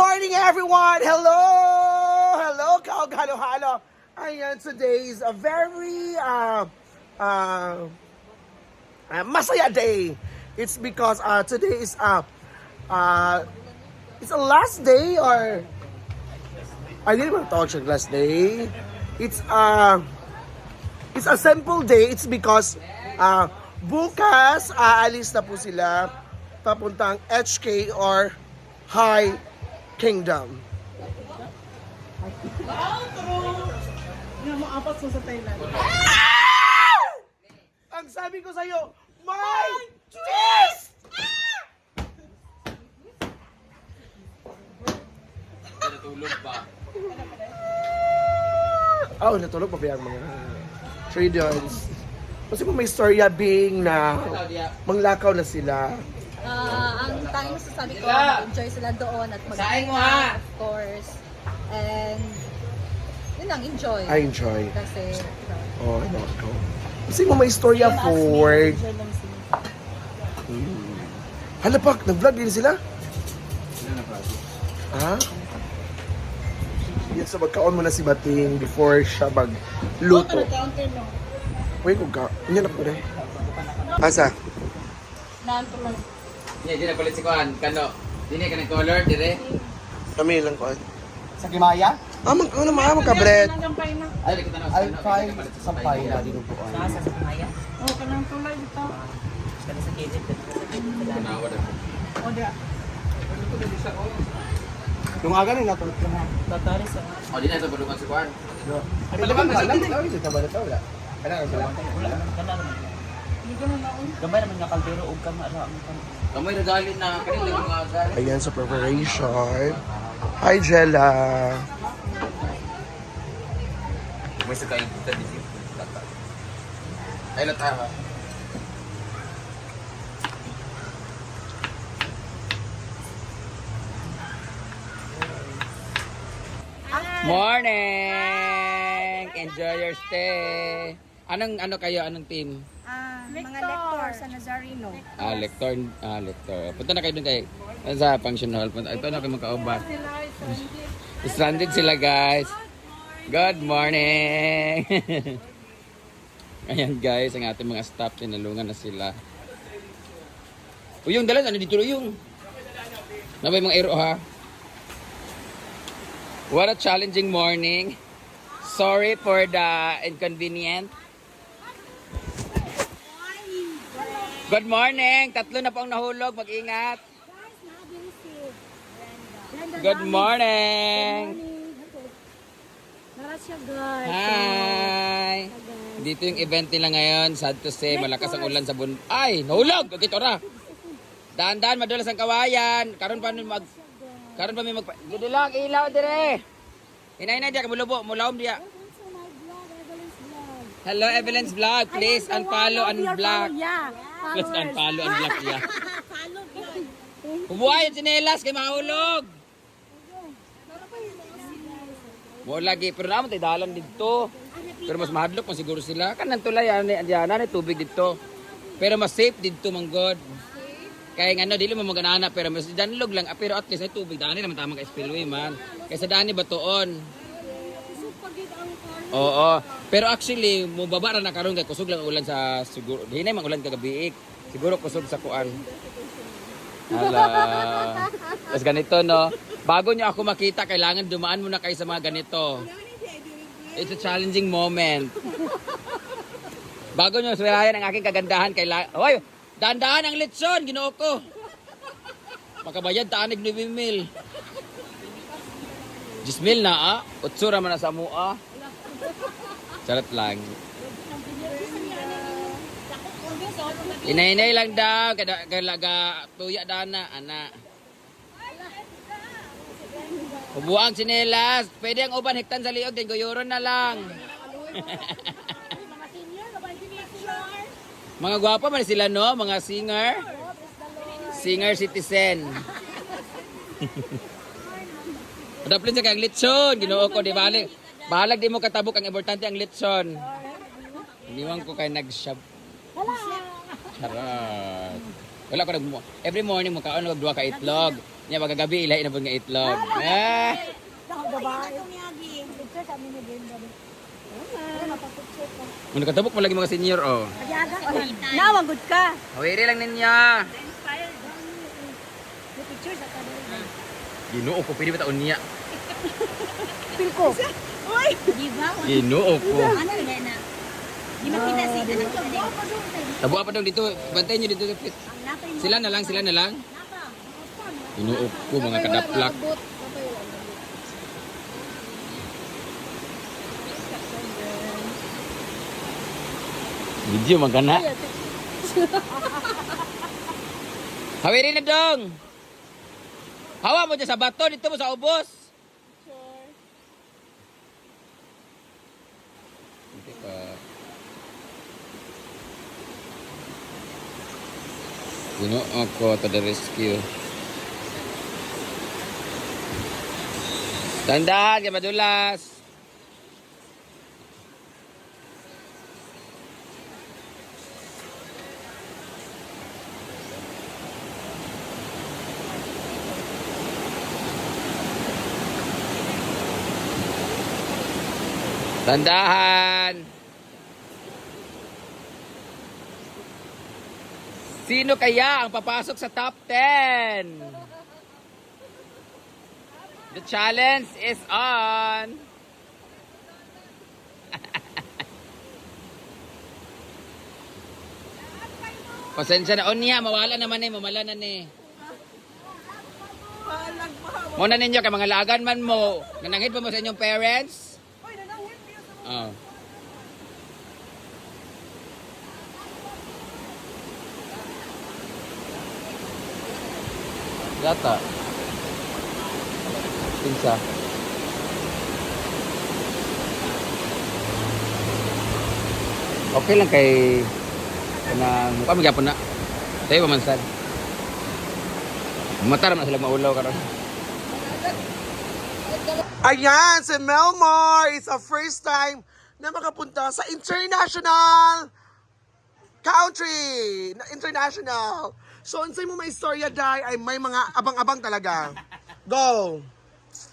morning, everyone! Hello! Hello, Kaog Halo-Halo! Ayan, today is a very masaya day. It's because today is it's a last day or I didn't want to talk siya last day. It's a simple day. It's because bukas aalis na po sila papuntang HK or High Kingdom. Ang sabi ko sa'yo, my twist! Natulog ba? Oh, natulog pa ba yung mga traders? Kasi kung may storya being na manglakaw na sila. Ang tanging masasabi ko, mag-enjoy sila doon at mag-ingat, of course. And, yun lang, enjoy. I enjoy. Kasi, Oh, ano ko. Kasi kung may storya forward. enjoy lang sila. Hala pa, nag-vlog din sila? Sino na project? Ha? Yan sa magkaon muna si Bating before siya magluto. Uy, kung ka. Yan na po rin. Asa? Nanto lang. Hindi, di na palit si Kuan. Kano? Di na ka ng color, dire? Kami lang ko. Sa Kimaya? Ano magka-bread? Ay, likod na I'll try sa paya. Dinuguan. Oh, kanang tulay dito. Kanawa na. Yung aga na natulog ko na. O, di na ito balungan si Kuan. Ay, talagang alam mo lang. Ito ba ito? Wala. Kailangan wala. Gamay naman nga kaldero og kama ara ang Kamoy regalin na. Kanil lang mga agal. Ayan sa preparation. Hi, Jella. May sa kain kita di siya. Ay, lata. Morning! Enjoy your stay. Ano kayo? Anong team? Mga lector sa Nazareno. Lector. Punta na kayo dun kay sa function hall. Ito na kayo magkaubat. Stranded sila, guys. Good morning! Ayan, guys, ang ating mga staff, tinalungan na sila. Uyong, dalan, ano dito Uyong? Nabay mga ero, ha? What a challenging morning. Sorry for the inconvenient. Good morning! Tatlo na po ang nahulog. Mag-ingat. Good morning! Hi! Dito yung event nila ngayon. Sad to say, malakas ang ulan sa Ay! Nahulog! Dito ra! Daan-daan, madulas ang kawayan. Karon pa may Dito lang, ilaw dire! Hinay-hinay diya, kamulubo. Mulawom diya. Hello, Evelyn's Vlog. Please unfollow and block. Please unfollow and block ya. Umuhay yung sinelas kay mahulog. Mo lagi pero naman tayo dalan dito. Pero mas mahadlok mo siguro sila. Kanan tulay yan tubig dito. Pero mas safe dito manggod. Kaya nga dili mo maganana pero mas danlog lang pero at least ay tubig dani naman tamang spillway man. Kaysa dani batuon. Oo. Pero actually mo baba ra na karon kay kusog lang ulan sa siguro. Hinay man ulan kagabi. Siguro kusog sa kuan. Hala. Tapos ganito no. Bago nyo ako makita, kailangan dumaan muna kayo sa mga ganito. It's a challenging moment. Bago nyo sumirayan ang aking kagandahan, kailangan... Hoy! Dahan-dahan ang litson! Ginoo ko! Makabayad, taanig ni Wimil. 10,000 na, Utsura man na sa mua. Charot lang. Inay-inay lang daw. Kalaga tuya dana, anak. Ubuang sinelas. Pwede ang uban hektan sa liog. Guyuron na lang. Mga gwapa man sila no? Mga singer. Singer citizen. Padaplin sa kang litson. Ginoo ko di balik. Bahalag di mo katabok. Ang importante ang litson. Iniwan ko kay nag-shop. Charot. Wala ko every morning mo kaon nagduwa ka itlog. Nya magagabi ilahi na pud nga itlog. Ah. Ano katabok mo lagi mga senior oh. Nawagod ka. Awiri lang ninyo. Ginoo ko pili ba taon niya? Pilko. Uy! Di ba? Ginoo ko. Ano yun na? Di makita si anak ko na Tabuha pa daw dito. Bantayan nyo dito. Sila na lang, sila na lang. Ginoo ko mga kadaplak. Video magana. Hawiri na dong. Hawa mo dyan sa bato, dito mo sa ubos. Hindi pa. Ginoo ako to the rescue. Tandahan, kaya madulas. Tandahan. Sino kaya ang papasok sa top 10? The challenge is on. Pasensya na. O niya, mawala naman eh. Mamala na ni. Muna ninyo, kay mga lagan man mo. Nanangit pa mo sa inyong parents? Oh. Yata. Pinsa. Okay lang kay kanang mukha magyapon na. Tayo pamansan. Matar na sila maulaw karon. Ayan, si Melmar is a first time na makapunta sa international country. International. So, unsay mo may istorya, Day, ay may mga abang-abang talaga. Go!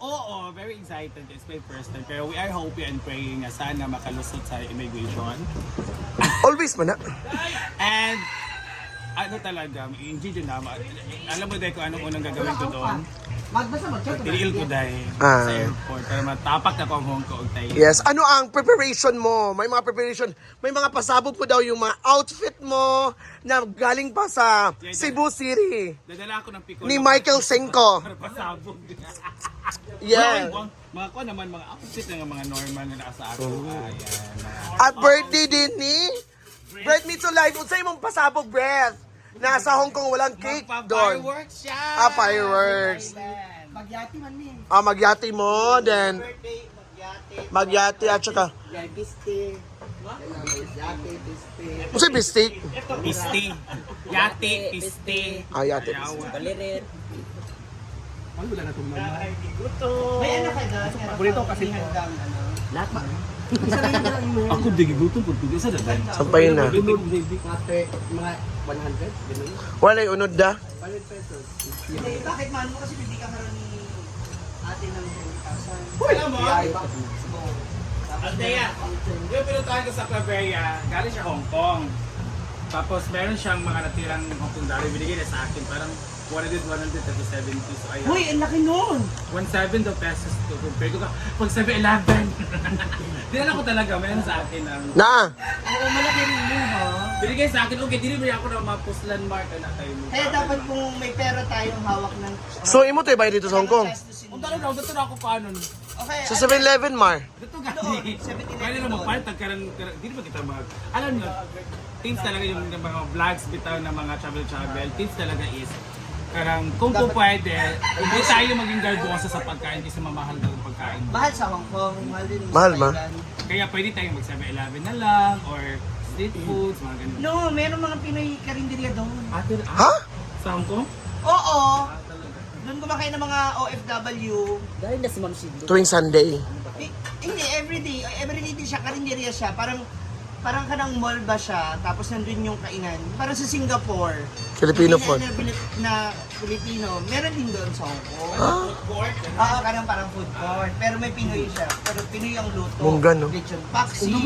Oo, very excited. It's my first time. Pero we are hoping and praying na sana makalusot sa immigration. Always man na. And ano talaga, enjoy na. Alam mo dahil kung anong unang gagawin ko doon? Tiniil ko dahil sa airport. Pero matapak na ko ang Hong Kong tayo. Yes, ano ang preparation mo? May mga preparation, may mga pasabog mo daw yung mga outfit mo na galing pa sa Cebu City Dadala ako ng pico. ni Michael Senko. Para pasabog. Yeah. Mga ko naman, mga outfit na mga normal na nasa ako. Ayan. At birthday din ni Bread Me to Life. Unsay mong pasabog, breath? Nasa Hong Kong walang cake doon. Fireworks siya! Ah, fireworks. Magyati man ni. Ah, magyati mo, then magyati at saka Piste. Yate, piste. unsay bistik? Piste. Yate, piste. Ah, yate. Balirit. Ano wala na itong mama? May anak ka doon. Paborito kasi hanggang ano. Lahat ba? Isa rin lang mo. Ako di gutom po tuloy sa dadan. Sampay na. Ate, mga 100. Ganun. Walay unod da. 100 pesos. Hindi, bakit mahal mo kasi hindi ka karoon ni ate ng 10,000. Alam mo? Aldea, yung pinuntahan ko sa Claveria, galing siya Hong Kong. Tapos meron siyang mga natirang Hong Kong dollar, binigay na sa akin. Parang 100 tapos 70. So ayun. Uy, ang laki nun! 1.7 daw pesos to compare ko. Pag 7-11. Dinala ko talaga, meron sa akin ang... Na. Oo, malaki rin mo, ha? Binigay sa akin, okay, dili mo ako na mga puslan mark na tayo mo. Kaya dapat kung may pera tayong hawak ng... So imo to bayad dito sa Hong Kong. Kung talaga, dito na ako paano. Okay, Sa 7-Eleven, Mar. Dito gani. Kaya na magpalit, dili ba kita mag... Alam nyo, tips talaga yung mga vlogs bitaw ng mga travel. Tips talaga is, karang kung po pwede, hindi tayo maging garbosa sa pagkain kasi mamahal daw yung pagkain. mahal sa Hong Kong, mahal din sa Mahal, ma. Thailand. Kaya pwede tayong mag 7-Eleven na lang or street foods, mga ganun. No, meron mga Pinoy karinderya doon. Ha? Sa Hong Kong? Oo! Doon kumakain ng mga OFW. Dahil na si Ma'am Shindo. Tuwing Sunday. Hindi, everyday din siya, karinderya siya. Parang parang kanang mall ba siya, tapos nandun yung kainan. Parang sa Singapore. Filipino Hindi food. na Filipino. Meron din doon sa Hong Kong. Oo, parang food court. Pero may Pinoy siya. Pero Pinoy ang luto. Munggan, no? Lechon paksiw,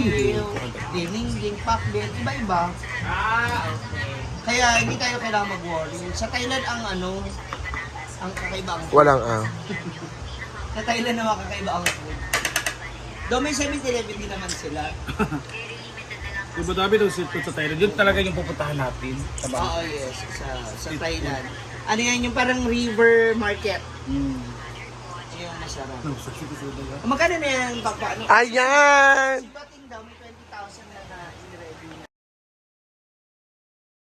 dinding, pakbet, iba-iba. Kaya hindi tayo kailangan mag-worry. Sa Thailand ang ang kakaiba ang food. Walang Sa Thailand naman kakaiba ang food. Doon may 7-Eleven din naman sila. Yung madami daw street food sa Thailand, yun talaga yung pupuntahan natin. Oo, yes. Sa Thailand. Ano yan, yung parang river market. Yung masarap. Magkano na yan, Papa? Ayan! Sibating daw, may 20,000 na